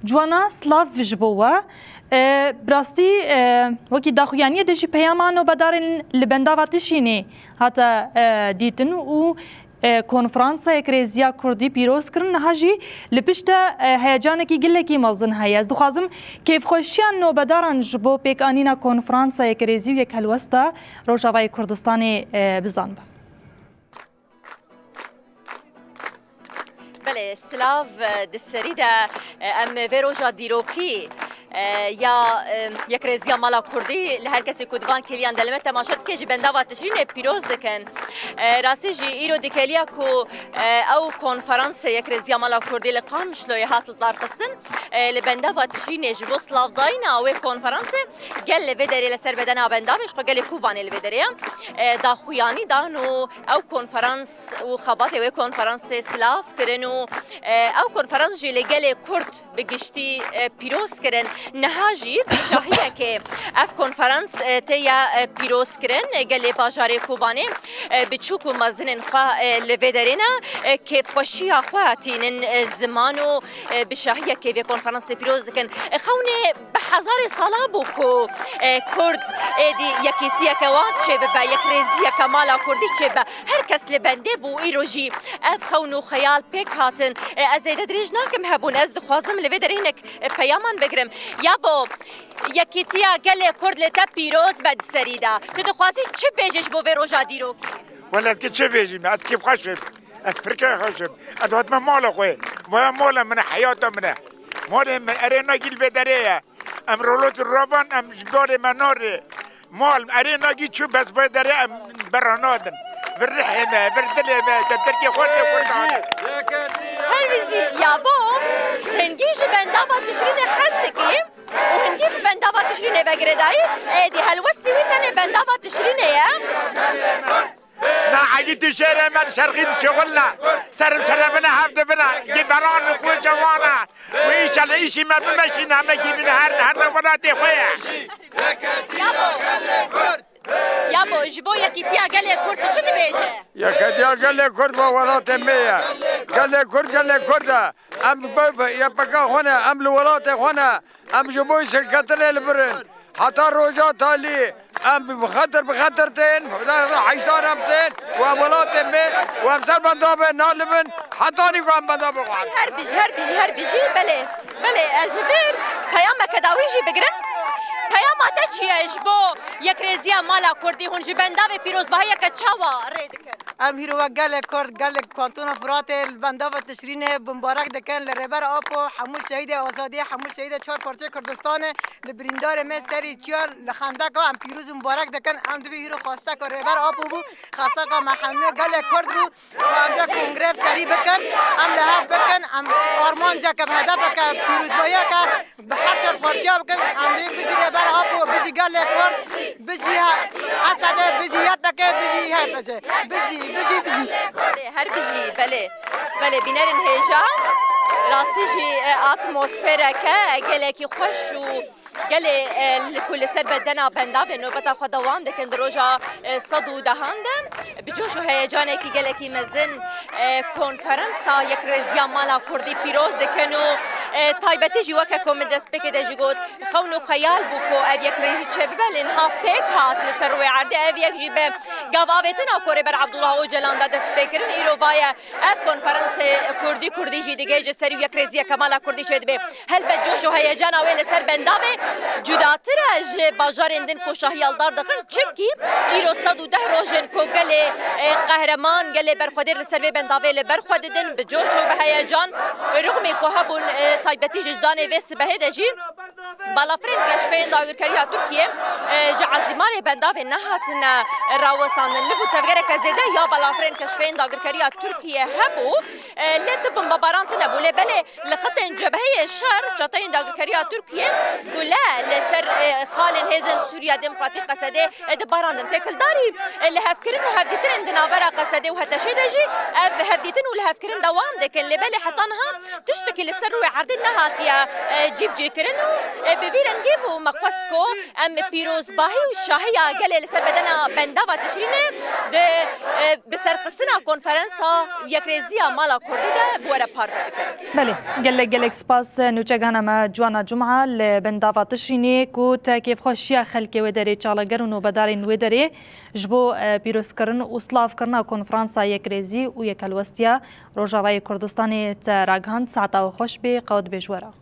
جوانا سلاف جبوه براستی وکی داخویانی دشی پیامانو بدارن لبنداوا تشینه حتی دیتن و کنفرانسا کرزیا کردی پیروز کرن هاجی لپشت هیجان کی گله کی مزن هیا از دخوازم کیف خوشیان نو بدارن جبو پیک آنینا کنفرانسا کرزی یک هلوستا روجاوای کردستان بزن با بله سلاف دسریده ام ویروجا دیروکی یا یک رزیا مالا کردی لهر کسی کدوان کلیان دلمت تماشات که جبنده و تشرین پیروز دکن راستی جی ایرو دکلیا کو او کنفرانس یک رزیا مالا کردی لقام شلوی هات الطارقسن لبنده و تشرین جبو سلاف داینا او کنفرانس گل لبدری لسر بدنا بندامش خو گل کوبانی لبدری دا خویانی دانو او کنفرانس و خبات او کنفرانس سلاف کرنو او کنفرانس جی لگل کرد بگشتی پیروز کرن نهاجی شاهیه که اف کنفرانس تیا پیروز کرن گلی باجاری کوبانی بچوک و مزنن خواه لویدرینا که خوشی خواتین زمانو بشاهیه که وی کنفرانس پیروز دکن خونه به هزار سالا بو کو کرد دی یکیتیه که وان چه به یک ریزیه کمالا کردی چه به هر کس لبنده بو ایروجی اف خونو خیال پیک هاتن از ایده دریج ناکم هبون از دخوازم لویدرینک پیامان بگرم یا با یکیتیا گل کرد لتا پیروز بد سریدا تو دخوازی چه بیجش بو ویروژا دیرو ولد که چه بیجیم ات کیف خشب ات پرکه خشب ات وقت من مال خوی و مال من حیات منه مال من ارینا گیل بدریه ام رولوت رابان ام جبار مناره مال ارینا گی چو بس بدره ام برانادن بالرحمه بالدلمه تبتركي خوتي وكردان هل بيجي يا بو هنجيش بندابا تشرين حستكي وهنجي بندابا تشرين بقرداي دي هالوسي ويتاني بندابا تشرين يا نا عجيت شيرة من شرقي شغلنا سربنا هفت بنا جبران قوي جوانا وإيش على إيش ما بمشينا ما جيبنا هرنا ولاتي خويا يا بو جبو يكيتيا قال لي كرد شو تبيجه يكيتيا قال لي كرد وولات مية قال لي كرد ام بابا يا بقى هنا ام الولات هنا ام جبو شركتنا البرن حتى روجا تالي ام بخطر تين حيشتان امتين وولات مي وامسر بنداب نالبن حتى نيكو ام بنداب هربيجي بله از نفر پیام کداویجی بگرن پیام آتا چیه جبو یک رزیا مالا کردی هون جبنداو پیروز بها یک چاوا رید کن ام هیرو گل کرد گل کانتون فرات البنداو تشرین بمبارک دکن لربر آپو حمو شهید آزادی حمو شهید چهار پارچه کردستان لبریندار مستری چیال لخنده که ام پیروز مبارک دکن ام دوی هیرو خواسته که ربر آپو بو خواسته که محمد گل کرد بو و ام دا کنگره سری بکن ام لحاف بکن ام آرمان جا که هدف که پیروز بایا که به هر چهار پارچه بکن ام بزی ربر آپو بزی گل کرد بزی اسد بزی یاد بکن بزی هر بزی بزی هر بزی بله بینرین هیجا راستی جی اتمسفره که گلکی خوش و گله لكل سر بدنا بنداب نوبتا خدوام دكن دروجا صدو دهاندن بجوش و هیجانه کی گله کی مزن کنفرانسا یک رزیا مالا کردی پیروز دکنو تایبتی جی وکا کوم دست بک دجی گوت خونو خیال بوکو اف یک رزی چه ببلن ها پیک هات لسر روی عرده اف یک جی به گاواویتنا کوری بر عبدالله اوجلان دا دست بکرن ایرو وایا اف کنفرانس کردی جی دیگه جسری یک رزیا کمالا کردی شد به هل بجوش و هیجان اویل سر بنداب جداتر از باجارندن کو شاهیالدار دخن چبکی ایرو 110 روزن کو گله قهرمان گله برخودر لسر بنداوی لبرخوددن به جوش و به هیجان رغم کو هبون تایبتی جدان وس به دجی بالافرین کشفین داگرکریا ترکیه جعزمان بنداوی نهاتنا راوسان لفو تفگره کزیده یا بالافرین کشفین داگرکریا ترکیه هبو لتبن ببارانت نبوله بله لخطن جبهه شر چطین داگرکریا ترکیه لا لسر خالن هزن سوريا ديمقراطية قصدي دباراندن تاكل داري اللي هفكرن وهفديتن دنافرا قصدي وهتشيدجي هفديتن والهفكرن دوام دكن اللي بالي حطانها تشتكي لسر وعرض النهات يا جيب جيكرن بفيرنجي بو مخوسكو ام بيروز باهي والشاهية قال لسر بدنا بندافة تشرينه ده بسرخصنا كونفرنسا يكريزيا مالا كردو بورا بارك بله گلک سپاس نوچگانا ما جوانا جمعه لبندافا تشینی کو تاکیف خوشیا خلکی و داری چالگرون و بدارین و داری جبو پیروز کرن و سلاف کرنا کنفرانسا یکریزی و یکلوستیا روجاوای کردستانی تراغاند ساعتا و خوش بی قود بجوارا